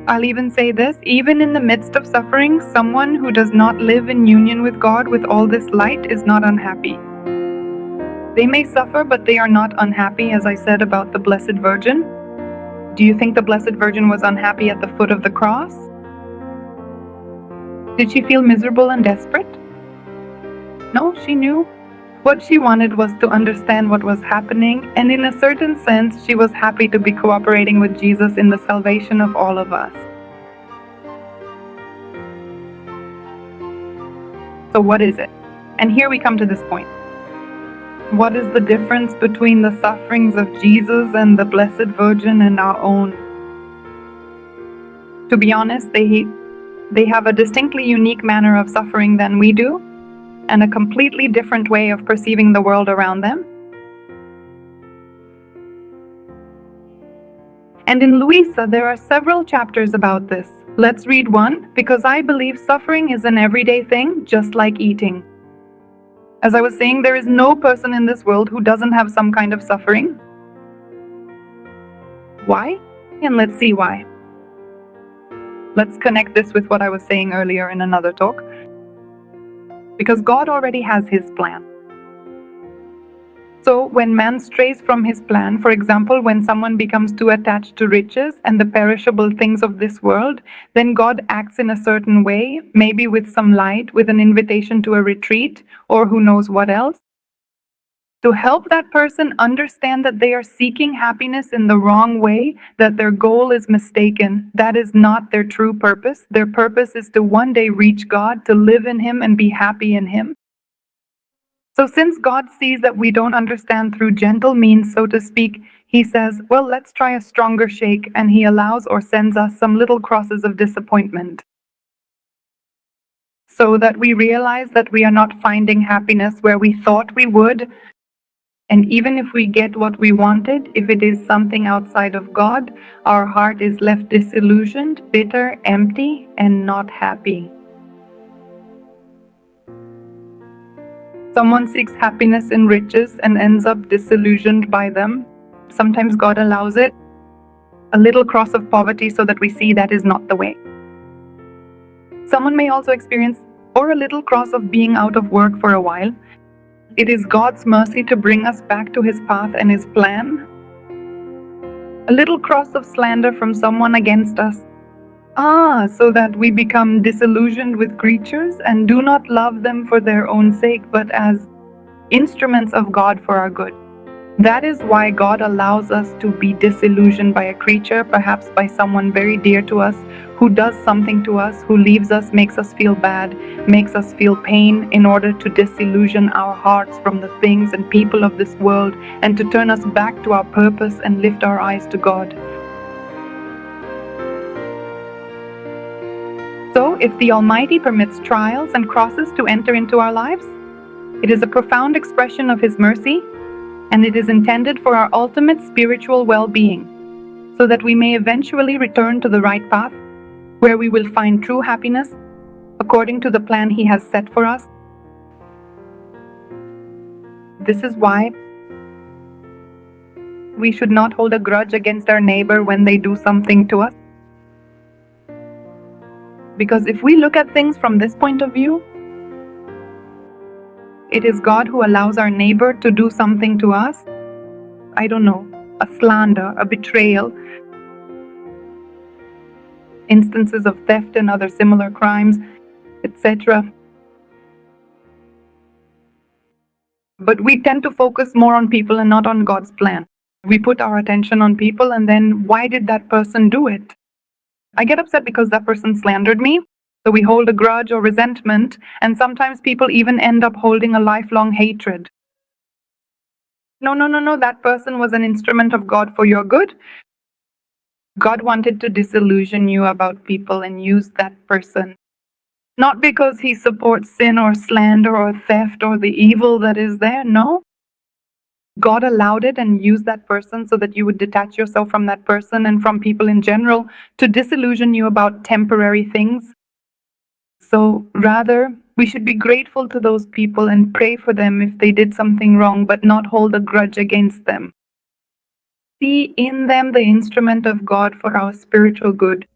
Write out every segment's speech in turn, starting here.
I'll even say this, even in the midst of suffering, someone who does not live in union with God with all this light is not unhappy. They may suffer, but they are not unhappy, as I said about the Blessed Virgin. Do you think the Blessed Virgin was unhappy at the foot of the cross? Did she feel miserable and desperate? No, she knew. What she wanted was to understand what was happening, and in a certain sense, she was happy to be cooperating with Jesus in the salvation of all of us. So what is it? And here we come to this point. What is the difference between the sufferings of Jesus and the Blessed Virgin and our own? To be honest, they have a distinctly unique manner of suffering than we do, and a completely different way of perceiving the world around them. And in Luisa, there are several chapters about this. Let's read one, because I believe suffering is an everyday thing, just like eating. As I was saying, there is no person in this world who doesn't have some kind of suffering. Why? And let's see why. Let's connect this with what I was saying earlier in another talk. Because God already has His plan. So when man strays from His plan, for example, when someone becomes too attached to riches and the perishable things of this world, then God acts in a certain way, maybe with some light, with an invitation to a retreat, or who knows what else, to help that person understand that they are seeking happiness in the wrong way, that their goal is mistaken. That is not their true purpose. Their purpose is to one day reach God, to live in Him and be happy in Him. So since God sees that we don't understand through gentle means, so to speak, He says, well, let's try a stronger shake, and He allows or sends us some little crosses of disappointment, so that we realize that we are not finding happiness where we thought we would. And even if we get what we wanted, if it is something outside of God, our heart is left disillusioned, bitter, empty, and not happy. Someone seeks happiness in riches and ends up disillusioned by them. Sometimes God allows it, a little cross of poverty, so that we see that is not the way. Someone may also experience or a little cross of being out of work for a while. It is God's mercy to bring us back to His path and His plan. A little cross of slander from someone against us. So that we become disillusioned with creatures and do not love them for their own sake, but as instruments of God for our good. That is why God allows us to be disillusioned by a creature, perhaps by someone very dear to us, who does something to us, who leaves us, makes us feel bad, makes us feel pain, in order to disillusion our hearts from the things and people of this world, and to turn us back to our purpose and lift our eyes to God. So, if the Almighty permits trials and crosses to enter into our lives, it is a profound expression of His mercy, and it is intended for our ultimate spiritual well-being, so that we may eventually return to the right path, where we will find true happiness, according to the plan He has set for us. This is why we should not hold a grudge against our neighbor when they do something to us. Because if we look at things from this point of view, it is God who allows our neighbor to do something to us. I don't know, a slander, a betrayal, instances of theft and other similar crimes, etc. But we tend to focus more on people and not on God's plan. We put our attention on people, and then why did that person do it? I get upset because that person slandered me. So we hold a grudge or resentment, and sometimes people even end up holding a lifelong hatred. No, that person was an instrument of God for your good. God wanted to disillusion you about people and use that person. Not because He supports sin or slander or theft or the evil that is there, no. God allowed it and used that person so that you would detach yourself from that person and from people in general, to disillusion you about temporary things. So rather, we should be grateful to those people and pray for them if they did something wrong, but not hold a grudge against them. See in them the instrument of God for our spiritual good.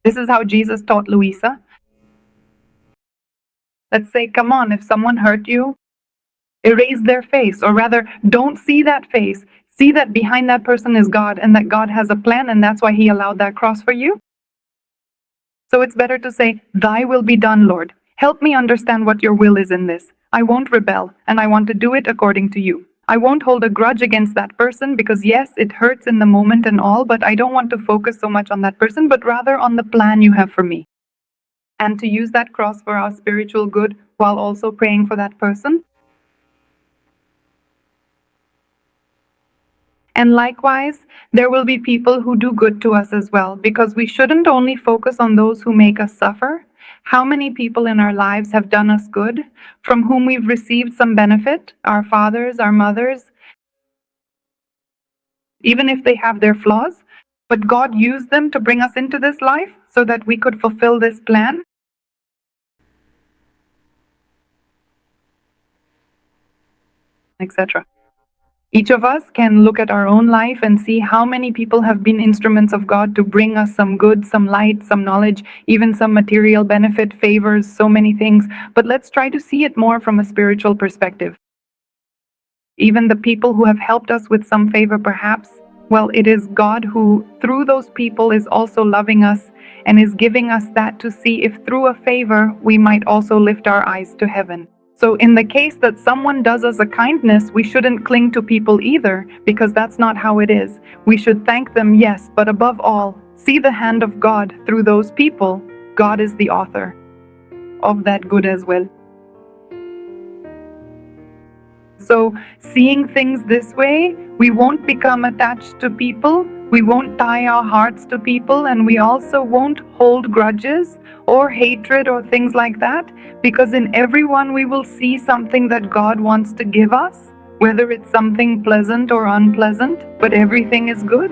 This is how Jesus taught Louisa. Let's say, come on, if someone hurt you, erase their face, or rather, don't see that face. See that behind that person is God, and that God has a plan, and that's why He allowed that cross for you. So it's better to say, Thy will be done, Lord. Help me understand what your will is in this. I won't rebel, and I want to do it according to you. I won't hold a grudge against that person because, yes, it hurts in the moment and all, but I don't want to focus so much on that person, but rather on the plan you have for me. And to use that cross for our spiritual good while also praying for that person. And likewise, there will be people who do good to us as well, because we shouldn't only focus on those who make us suffer. How many people in our lives have done us good, from whom we've received some benefit? Our fathers, our mothers, even if they have their flaws. But God used them to bring us into this life so that we could fulfill this plan, etc. Each of us can look at our own life and see how many people have been instruments of God to bring us some good, some light, some knowledge, even some material benefit, favors, so many things. But let's try to see it more from a spiritual perspective. Even the people who have helped us with some favor, perhaps, well, it is God who, through those people, is also loving us and is giving us that to see if through a favor we might also lift our eyes to heaven. So, in the case that someone does us a kindness, we shouldn't cling to people either, because that's not how it is. We should thank them, yes, but above all, see the hand of God through those people. God is the author of that good as well. So, seeing things this way, we won't become attached to people, we won't tie our hearts to people, and we also won't hold grudges or hatred or things like that, because in everyone we will see something that God wants to give us, whether it's something pleasant or unpleasant, but everything is good.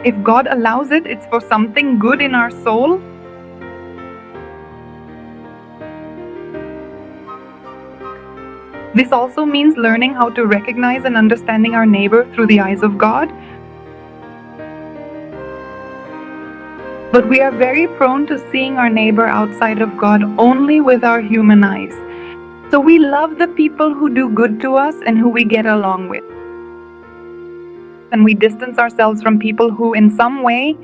If God allows it, it's for something good in our soul. This also means learning how to recognize and understanding our neighbor through the eyes of God. But we are very prone to seeing our neighbor outside of God only with our human eyes. So we love the people who do good to us and who we get along with. And we distance ourselves from people who in some way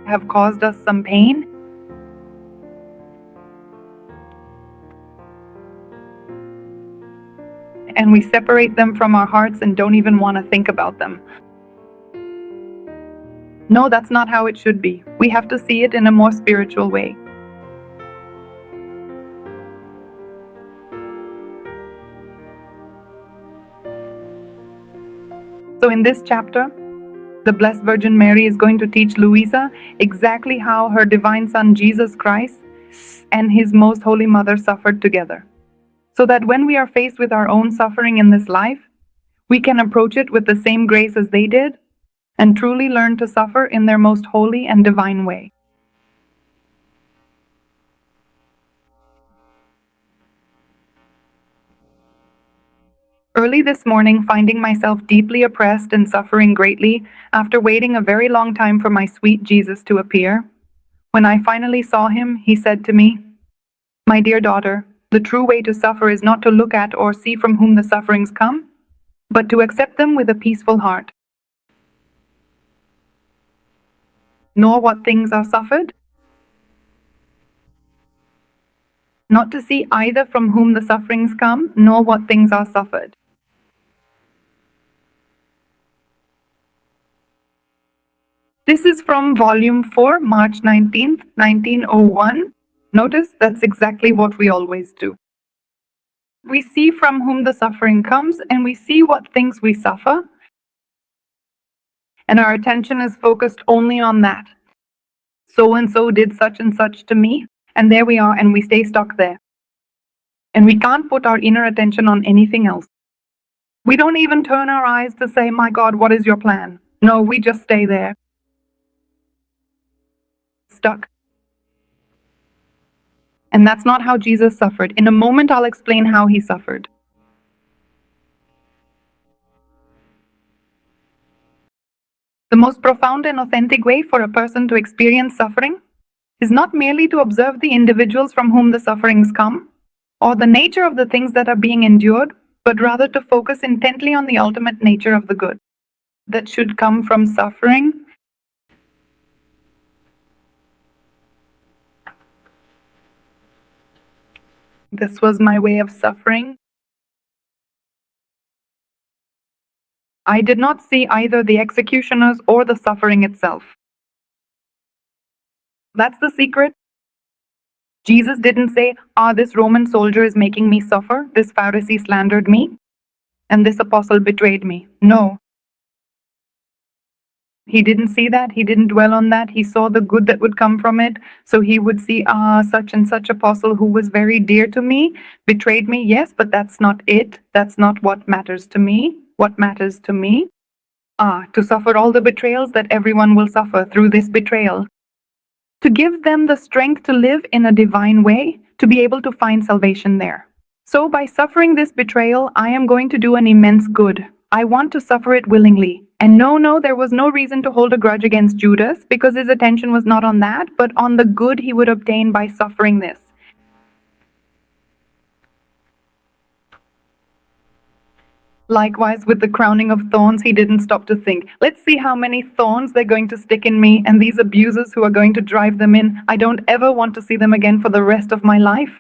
have caused us some pain. And we separate them from our hearts and don't even want to think about them. No, that's not how it should be. We have to see it in a more spiritual way. So in this chapter, the Blessed Virgin Mary is going to teach Louisa exactly how her divine Son Jesus Christ and His Most Holy Mother suffered together, so that when we are faced with our own suffering in this life, we can approach it with the same grace as they did and truly learn to suffer in their most holy and divine way. Early this morning, finding myself deeply oppressed and suffering greatly after waiting a very long time for my sweet Jesus to appear, when I finally saw Him, He said to me, "My dear daughter, the true way to suffer is not to look at or see from whom the sufferings come, but to accept them with a peaceful heart. Nor what things are suffered, not to see either from whom the sufferings come, nor what things are suffered." This is from volume 4, March 19th, 1901. Notice that's exactly what we always do. We see from whom the suffering comes, and we see what things we suffer, and our attention is focused only on that. So and so did such and such to me, and there we are, and we stay stuck there. And we can't put our inner attention on anything else. We don't even turn our eyes to say, "My God, what is your plan?" No, we just stay there, stuck. And that's not how Jesus suffered. In a moment, I'll explain how He suffered. The most profound and authentic way for a person to experience suffering is not merely to observe the individuals from whom the sufferings come, or the nature of the things that are being endured, but rather to focus intently on the ultimate nature of the good that should come from suffering. This was my way of suffering. I did not see either the executioners or the suffering itself. That's the secret. Jesus didn't say, this Roman soldier is making me suffer, this Pharisee slandered me, and this apostle betrayed me. No. He didn't see that. He didn't dwell on that. He saw the good that would come from it. So he would see, such and such apostle who was very dear to me betrayed me. Yes, but that's not it. That's not what matters to me. What matters to me? To suffer all the betrayals that everyone will suffer through this betrayal. To give them the strength to live in a divine way, to be able to find salvation there. So by suffering this betrayal, I am going to do an immense good. I want to suffer it willingly. And no, there was no reason to hold a grudge against Judas, because his attention was not on that, but on the good he would obtain by suffering this. Likewise, with the crowning of thorns, he didn't stop to think, let's see how many thorns they're going to stick in me, and these abusers who are going to drive them in, I don't ever want to see them again for the rest of my life.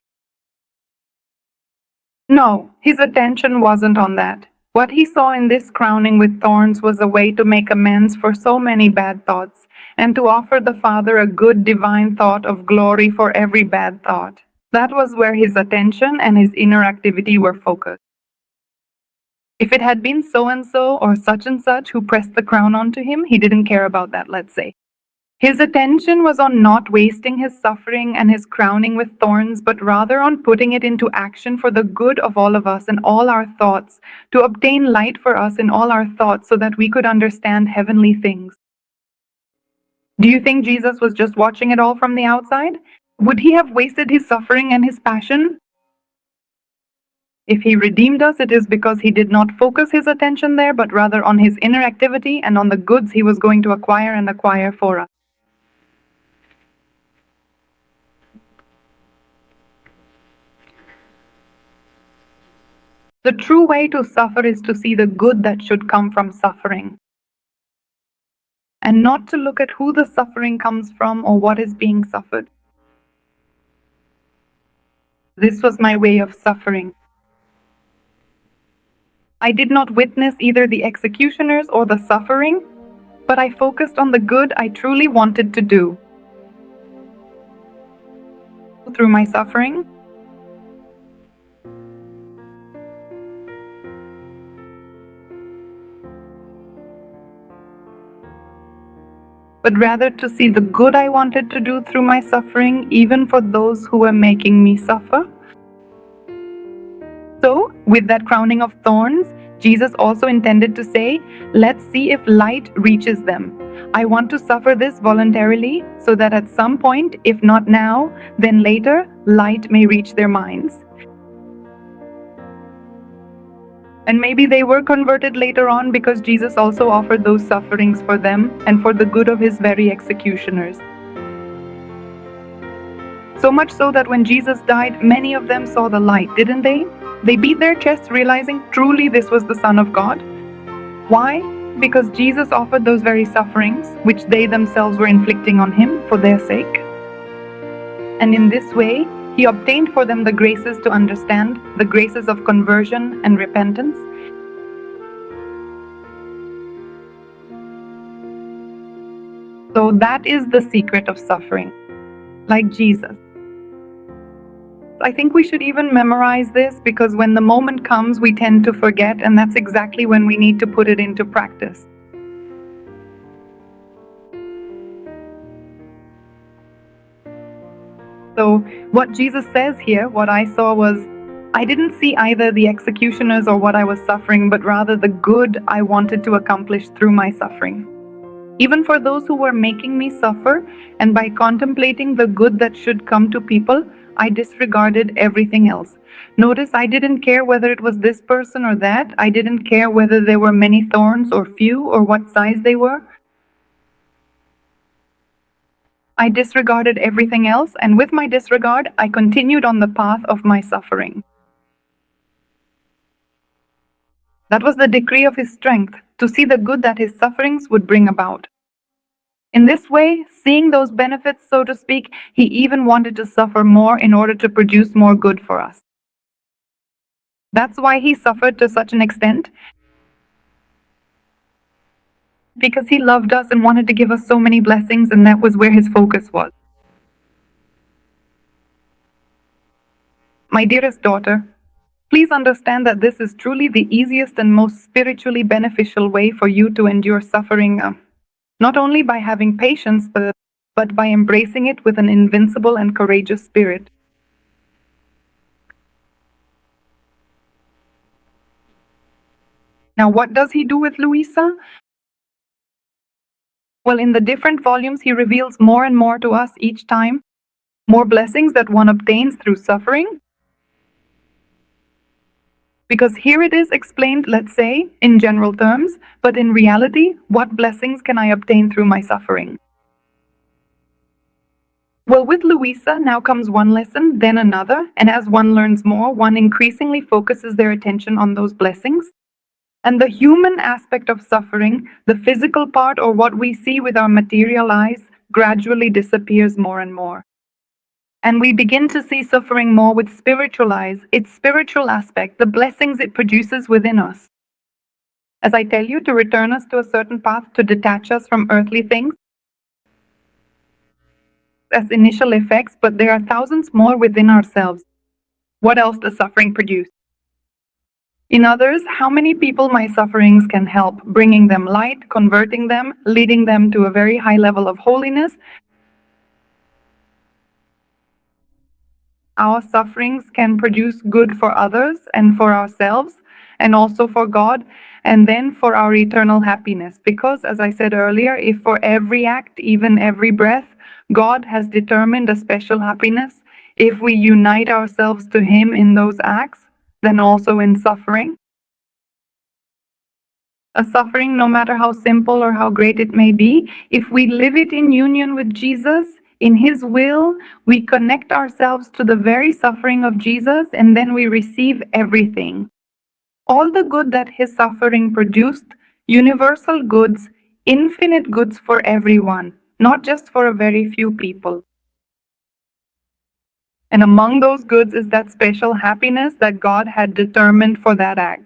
No, his attention wasn't on that. What he saw in this crowning with thorns was a way to make amends for so many bad thoughts, and to offer the Father a good divine thought of glory for every bad thought. That was where his attention and his inner activity were focused. If it had been so-and-so or such and such who pressed the crown onto him, he didn't care about that, let's say. His attention was on not wasting his suffering and his crowning with thorns, but rather on putting it into action for the good of all of us and all our thoughts, to obtain light for us in all our thoughts so that we could understand heavenly things. Do you think Jesus was just watching it all from the outside? Would he have wasted his suffering and his passion? If he redeemed us, it is because he did not focus his attention there, but rather on his inner activity and on the goods he was going to acquire for us. The true way to suffer is to see the good that should come from suffering, and not to look at who the suffering comes from or what is being suffered. This was my way of suffering. I did not witness either the executioners or the suffering, but I focused on the good I truly wanted to do. Through my suffering, but rather to see the good I wanted to do through my suffering, even for those who were making me suffer. So, with that crowning of thorns, Jesus also intended to say, let's see if light reaches them. I want to suffer this voluntarily so that at some point, if not now, then later, light may reach their minds. And maybe they were converted later on because Jesus also offered those sufferings for them and for the good of his very executioners. So much so that when Jesus died, many of them saw the light, didn't they? They beat their chests realizing truly this was the Son of God. Why? Because Jesus offered those very sufferings, which they themselves were inflicting on him for their sake. And in this way, he obtained for them the graces to understand, the graces of conversion and repentance. So that is the secret of suffering, like Jesus. I think we should even memorize this, because when the moment comes, we tend to forget, and that's exactly when we need to put it into practice. So what Jesus says here, what I saw was, I didn't see either the executioners or what I was suffering, but rather the good I wanted to accomplish through my suffering. Even for those who were making me suffer, and by contemplating the good that should come to people, I disregarded everything else. Notice I didn't care whether it was this person or that. I didn't care whether there were many thorns or few or what size they were. I disregarded everything else, and with my disregard, I continued on the path of my suffering. That was the decree of his strength, to see the good that his sufferings would bring about. In this way, seeing those benefits, so to speak, he even wanted to suffer more in order to produce more good for us. That's why he suffered to such an extent, because he loved us and wanted to give us so many blessings, and that was where his focus was. My dearest daughter, please understand that this is truly the easiest and most spiritually beneficial way for you to endure suffering, not only by having patience, but by embracing it with an invincible and courageous spirit. Now, what does he do with Luisa? Well, in the different volumes, he reveals more and more to us each time, more blessings that one obtains through suffering. Because here it is explained, let's say, in general terms, but in reality, what blessings can I obtain through my suffering? Well, with Luisa, now comes one lesson, then another, and as one learns more, one increasingly focuses their attention on those blessings. And the human aspect of suffering, the physical part or what we see with our material eyes, gradually disappears more and more. And we begin to see suffering more with spiritual eyes, its spiritual aspect, the blessings it produces within us. As I tell you, to return us to a certain path, to detach us from earthly things, as initial effects, but there are thousands more within ourselves. What else does suffering produce? In others, how many people my sufferings can help, bringing them light, converting them, leading them to a very high level of holiness. Our sufferings can produce good for others and for ourselves, and also for God, and then for our eternal happiness. Because, as I said earlier, if for every act, even every breath, God has determined a special happiness, if we unite ourselves to Him in those acts, then also in suffering. A suffering, no matter how simple or how great it may be, if we live it in union with Jesus, in His will, we connect ourselves to the very suffering of Jesus, and then we receive everything. All the good that His suffering produced, universal goods, infinite goods for everyone, not just for a very few people. And among those goods is that special happiness that God had determined for that act.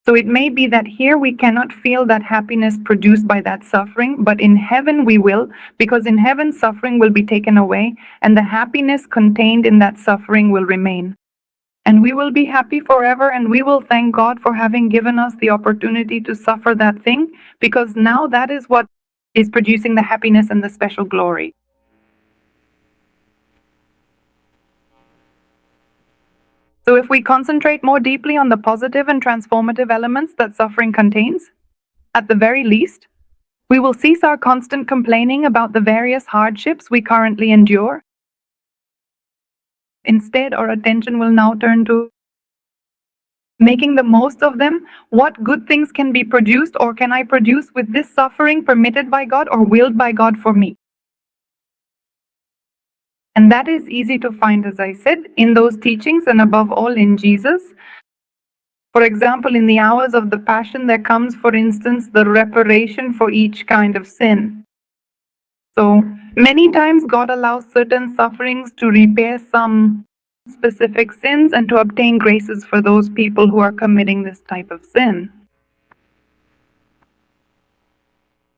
So it may be that here we cannot feel that happiness produced by that suffering, but in heaven we will, because in heaven suffering will be taken away, and the happiness contained in that suffering will remain. And we will be happy forever, and we will thank God for having given us the opportunity to suffer that thing, because now that is what is producing the happiness and the special glory. So if we concentrate more deeply on the positive and transformative elements that suffering contains, at the very least, we will cease our constant complaining about the various hardships we currently endure. Instead, our attention will now turn to making the most of them. What good things can be produced or can I produce with this suffering permitted by God or willed by God for me? And that is easy to find, as I said, in those teachings and above all in Jesus. For example, in the hours of the Passion, there comes, for instance, the reparation for each kind of sin. So many times God allows certain sufferings to repair some specific sins and to obtain graces for those people who are committing this type of sin.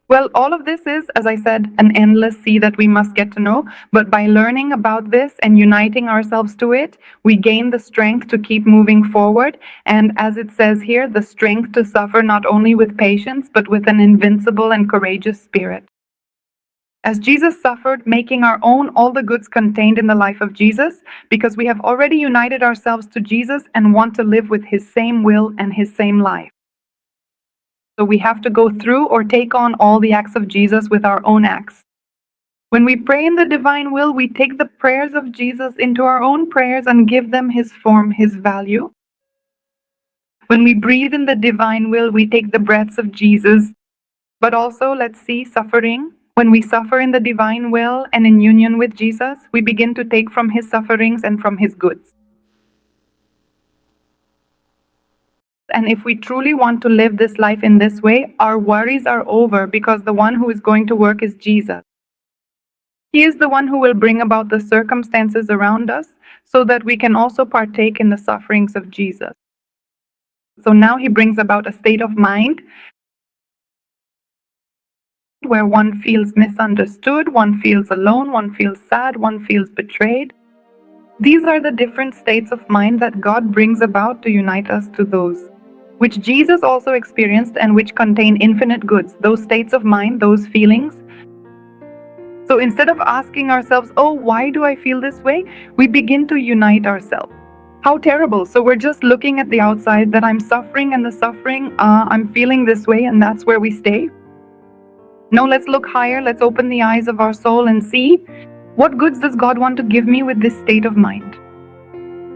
Well, all of this is, as I said, an endless sea that we must get to know, but by learning about this and uniting ourselves to it, we gain the strength to keep moving forward, and as it says here, the strength to suffer not only with patience, but with an invincible and courageous spirit. As Jesus suffered, making our own all the goods contained in the life of Jesus, because we have already united ourselves to Jesus and want to live with His same will and His same life. So we have to go through or take on all the acts of Jesus with our own acts. When we pray in the divine will, we take the prayers of Jesus into our own prayers and give them His form, His value. When we breathe in the divine will, we take the breaths of Jesus. But also, let's see, suffering, When we suffer in the divine will and in union with Jesus, we begin to take from his sufferings and from his goods. And if we truly want to live this life in this way, our worries are over because the one who is going to work is Jesus. He is the one who will bring about the circumstances around us so that we can also partake in the sufferings of Jesus. So now he brings about a state of mind where one feels misunderstood, one feels alone, one feels sad, one feels betrayed. These are the different states of mind that God brings about to unite us to those which Jesus also experienced and which contain infinite goods, those states of mind, those feelings. So instead of asking ourselves, oh, why do I feel this way? We begin to unite ourselves. How terrible. So we're just looking at the outside that I'm suffering and the suffering, I'm feeling this way, and that's where we stay. No, let's look higher. Let's open the eyes of our soul and see what goods does God want to give me with this state of mind.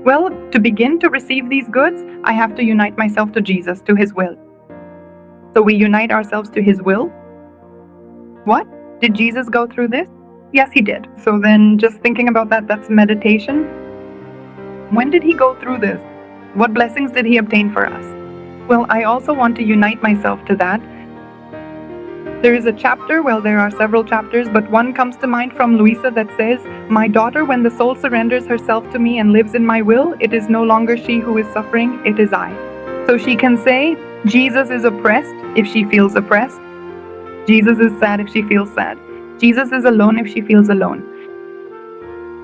Well, to begin to receive these goods, I have to unite myself to Jesus, to his will. So we unite ourselves to his will. What? Did Jesus go through this? Yes, he did. So then just thinking about that, that's meditation. When did he go through this? What blessings did he obtain for us? Well, I also want to unite myself to that. There is a chapter, well, there are several chapters, but one comes to mind from Luisa that says, "My daughter, when the soul surrenders herself to me and lives in my will, it is no longer she who is suffering, it is I." So she can say, Jesus is oppressed if she feels oppressed. Jesus is sad if she feels sad. Jesus is alone if she feels alone.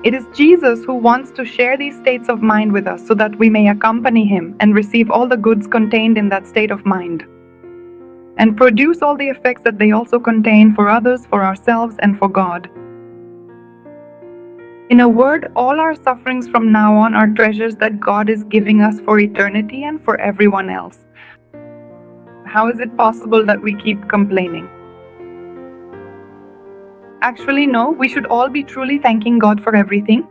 It is Jesus who wants to share these states of mind with us so that we may accompany him and receive all the goods contained in that state of mind, and produce all the effects that they also contain for others, for ourselves, and for God. In a word, all our sufferings from now on are treasures that God is giving us for eternity and for everyone else. How is it possible that we keep complaining? Actually, no, we should all be truly thanking God for everything.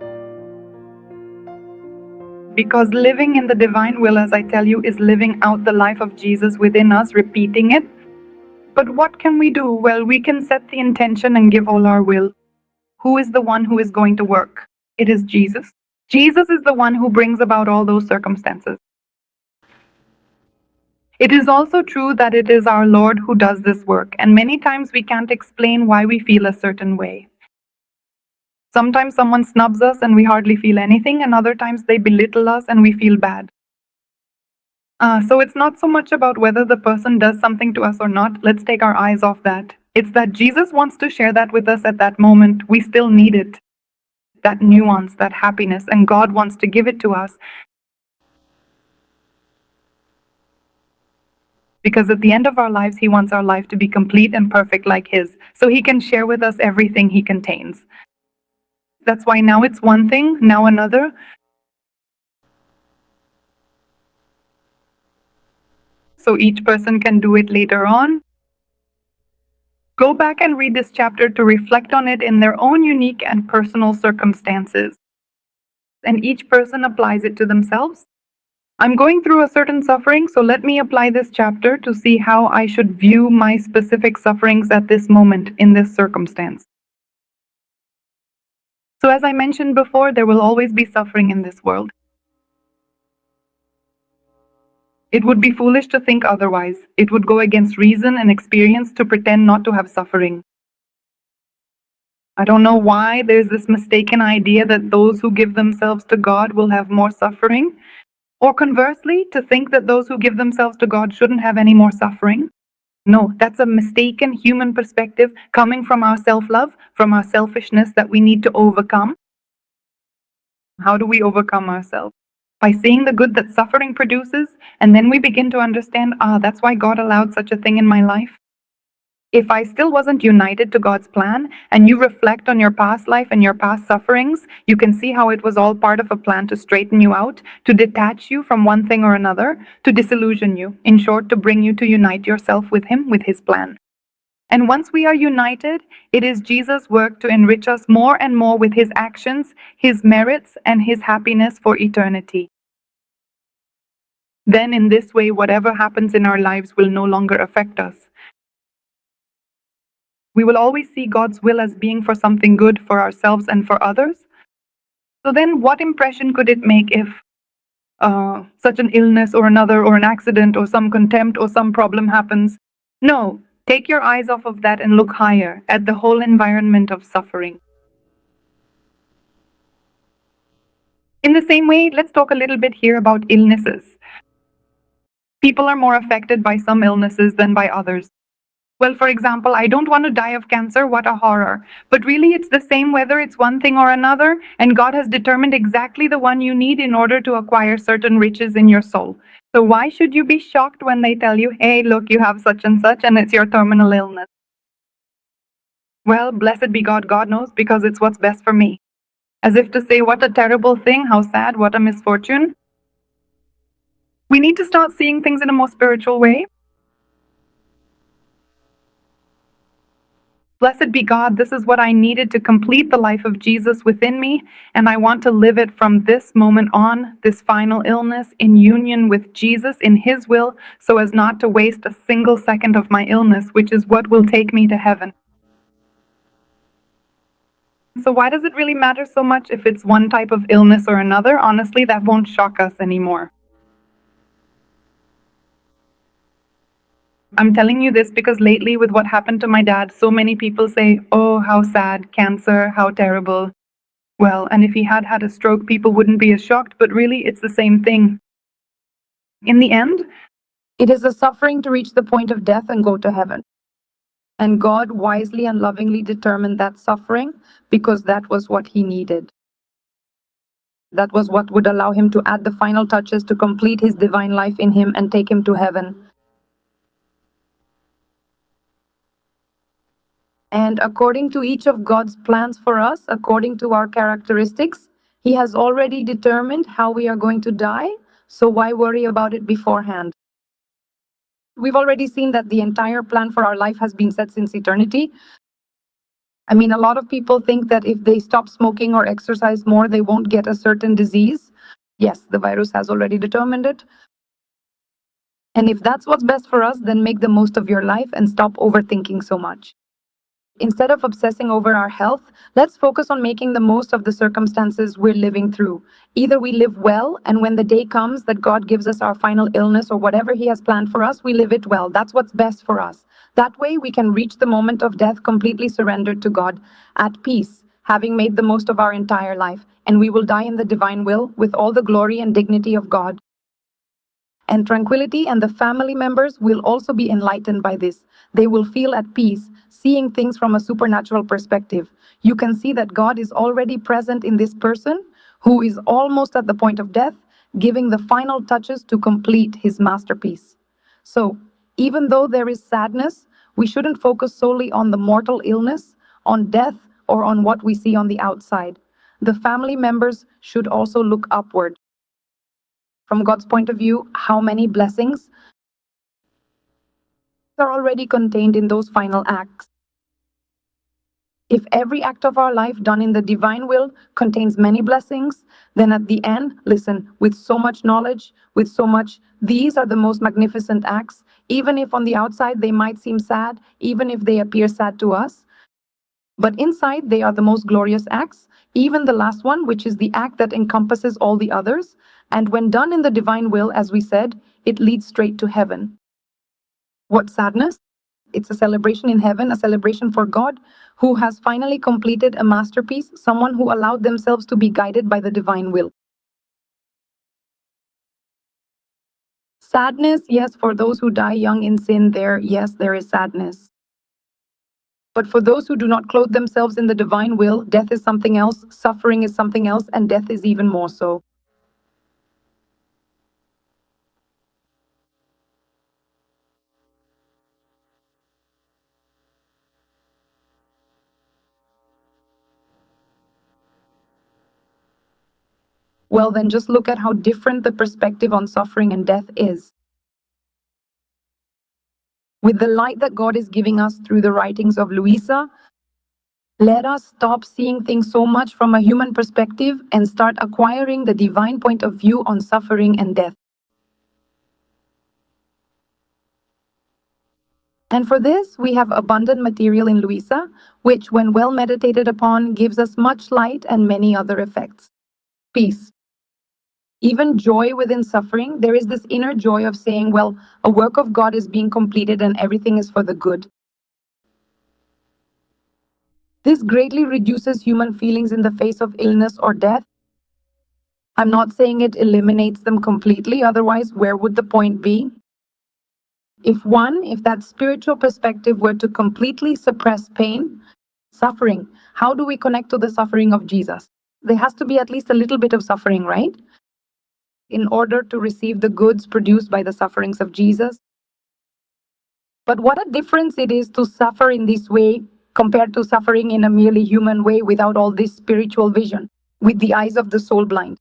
Because living in the divine will, as I tell you, is living out the life of Jesus within us, repeating it. But what can we do? Well, we can set the intention and give all our will. Who is the one who is going to work? It is Jesus. Jesus is the one who brings about all those circumstances. It is also true that it is our Lord who does this work, and many times we can't explain why we feel a certain way. Sometimes someone snubs us and we hardly feel anything, and other times they belittle us and we feel bad. So it's not so much about whether the person does something to us or not. Let's take our eyes off that. It's that Jesus wants to share that with us at that moment. We still need it. That nuance, that happiness, and God wants to give it to us. Because at the end of our lives, he wants our life to be complete and perfect like his, so he can share with us everything he contains. That's why now it's one thing, now another. So each person can do it later on. Go back and read this chapter to reflect on it in their own unique and personal circumstances. And each person applies it to themselves. I'm going through a certain suffering, so let me apply this chapter to see how I should view my specific sufferings at this moment in this circumstance. So as I mentioned before, there will always be suffering in this world. It would be foolish to think otherwise. It would go against reason and experience to pretend not to have suffering. I don't know why there's this mistaken idea that those who give themselves to God will have more suffering, or conversely, to think that those who give themselves to God shouldn't have any more suffering. No, that's a mistaken human perspective coming from our self-love, from our selfishness that we need to overcome. How do we overcome ourselves? By seeing the good that suffering produces, and then we begin to understand, that's why God allowed such a thing in my life. If I still wasn't united to God's plan, and you reflect on your past life and your past sufferings, you can see how it was all part of a plan to straighten you out, to detach you from one thing or another, to disillusion you, in short, to bring you to unite yourself with him, with his plan. And once we are united, it is Jesus' work to enrich us more and more with his actions, his merits, and his happiness for eternity. Then in this way, whatever happens in our lives will no longer affect us. We will always see God's will as being for something good for ourselves and for others. So then, what impression could it make if such an illness or another, or an accident, or some contempt, or some problem happens? No, take your eyes off of that and look higher at the whole environment of suffering. In the same way, let's talk a little bit here about illnesses. People are more affected by some illnesses than by others. Well, for example, I don't want to die of cancer, what a horror. But really, it's the same whether it's one thing or another, and God has determined exactly the one you need in order to acquire certain riches in your soul. So why should you be shocked when they tell you, hey, look, you have such and such, and it's your terminal illness? Well, blessed be God, God knows, because it's what's best for me. As if to say, what a terrible thing, how sad, what a misfortune. We need to start seeing things in a more spiritual way. Blessed be God, this is what I needed to complete the life of Jesus within me, and I want to live it from this moment on, this final illness, in union with Jesus, in His will, so as not to waste a single second of my illness, which is what will take me to heaven. So why does it really matter so much if it's one type of illness or another? Honestly, that won't shock us anymore. I'm telling you this because lately, with what happened to my dad, so many people say, oh, how sad, cancer, how terrible. Well, and if he had had a stroke, people wouldn't be as shocked, but really, it's the same thing. In the end, it is a suffering to reach the point of death and go to heaven. And God wisely and lovingly determined that suffering because that was what He needed. That was what would allow Him to add the final touches to complete His divine life in Him and take Him to heaven. And according to each of God's plans for us, according to our characteristics, He has already determined how we are going to die, so why worry about it beforehand? We've already seen that the entire plan for our life has been set since eternity. I mean, a lot of people think that if they stop smoking or exercise more, they won't get a certain disease. Yes, the virus has already determined it. And if that's what's best for us, then make the most of your life and stop overthinking so much. Instead of obsessing over our health, let's focus on making the most of the circumstances we're living through. Either we live well, and when the day comes that God gives us our final illness or whatever He has planned for us, we live it well. That's what's best for us. That way, we can reach the moment of death completely surrendered to God, at peace, having made the most of our entire life, and we will die in the divine will with all the glory and dignity of God and tranquility, and the family members will also be enlightened by this. They will feel at peace, seeing things from a supernatural perspective. You can see that God is already present in this person who is almost at the point of death, giving the final touches to complete his masterpiece. So, even though there is sadness, we shouldn't focus solely on the mortal illness, on death, or on what we see on the outside. The family members should also look upward. From God's point of view, how many blessings are already contained in those final acts. If every act of our life done in the divine will contains many blessings, then at the end, listen, with so much knowledge, with so much, these are the most magnificent acts, even if on the outside they might seem sad, even if they appear sad to us. But inside, they are the most glorious acts, even the last one, which is the act that encompasses all the others. And when done in the divine will, as we said, it leads straight to heaven. What sadness? It's a celebration in heaven, a celebration for God, who has finally completed a masterpiece, someone who allowed themselves to be guided by the divine will. Sadness, yes, for those who die young in sin, yes, there is sadness. But for those who do not clothe themselves in the divine will, death is something else, suffering is something else, and death is even more so. Well, then just look at how different the perspective on suffering and death is. With the light that God is giving us through the writings of Louisa, let us stop seeing things so much from a human perspective and start acquiring the divine point of view on suffering and death. And for this, we have abundant material in Louisa, which, when well meditated upon, gives us much light and many other effects. Peace. Even joy within suffering, there is this inner joy of saying, well, a work of God is being completed and everything is for the good. This greatly reduces human feelings in the face of illness or death. I'm not saying it eliminates them completely, otherwise, where would the point be? If that spiritual perspective were to completely suppress pain, suffering, how do we connect to the suffering of Jesus? There has to be at least a little bit of suffering, right? In order to receive the goods produced by the sufferings of Jesus. But what a difference it is to suffer in this way compared to suffering in a merely human way without all this spiritual vision, with the eyes of the soul blind.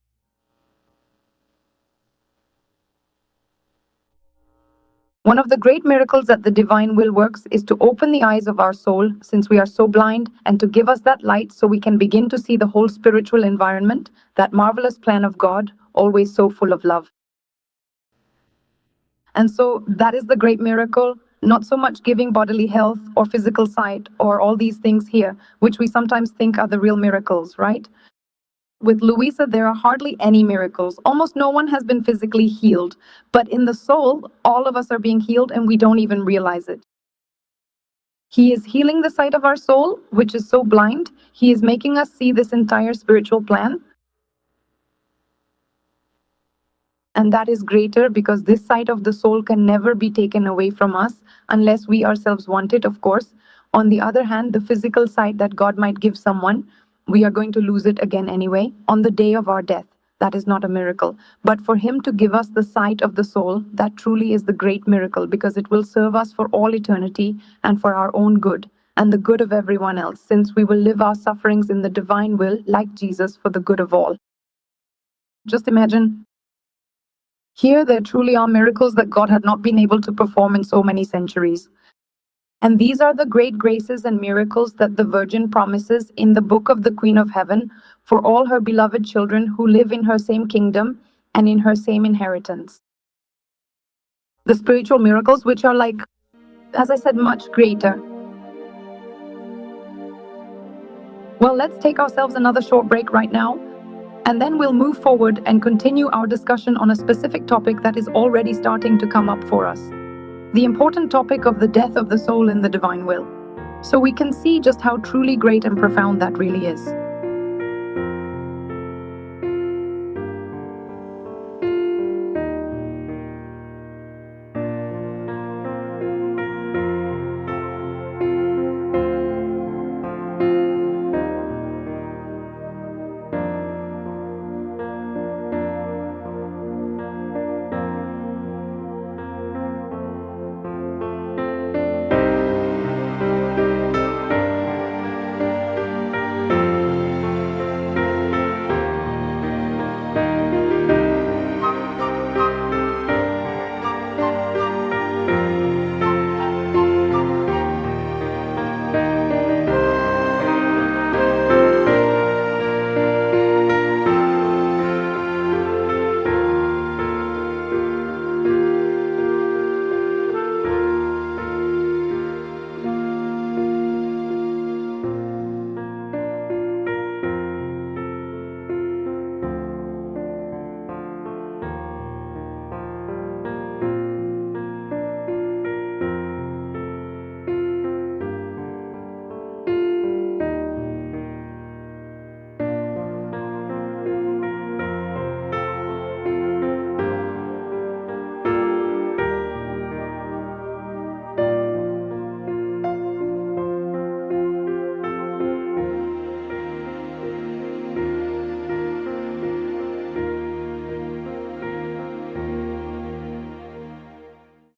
One of the great miracles that the divine will works is to open the eyes of our soul, since we are so blind, and to give us that light so we can begin to see the whole spiritual environment, that marvelous plan of God, always so full of love. And so that is the great miracle, not so much giving bodily health or physical sight or all these things here, which we sometimes think are the real miracles, right? With Louisa, there are hardly any miracles. Almost no one has been physically healed. But in the soul, all of us are being healed and we don't even realize it. He is healing the sight of our soul, which is so blind. He is making us see this entire spiritual plan. And that is greater because this sight of the soul can never be taken away from us unless we ourselves want it, of course. On the other hand, the physical sight that God might give someone, we are going to lose it again anyway on the day of our death. That is not a miracle. But for Him to give us the sight of the soul, that truly is the great miracle because it will serve us for all eternity and for our own good and the good of everyone else, since we will live our sufferings in the divine will, like Jesus, for the good of all. Just imagine. Here, there truly are miracles that God had not been able to perform in so many centuries. And these are the great graces and miracles that the Virgin promises in the book of the Queen of Heaven for all her beloved children who live in her same kingdom and in her same inheritance. The spiritual miracles, which are like, as I said, much greater. Well, let's take ourselves another short break right now. And then we'll move forward and continue our discussion on a specific topic that is already starting to come up for us. The important topic of the death of the soul in the divine will. So we can see just how truly great and profound that really is.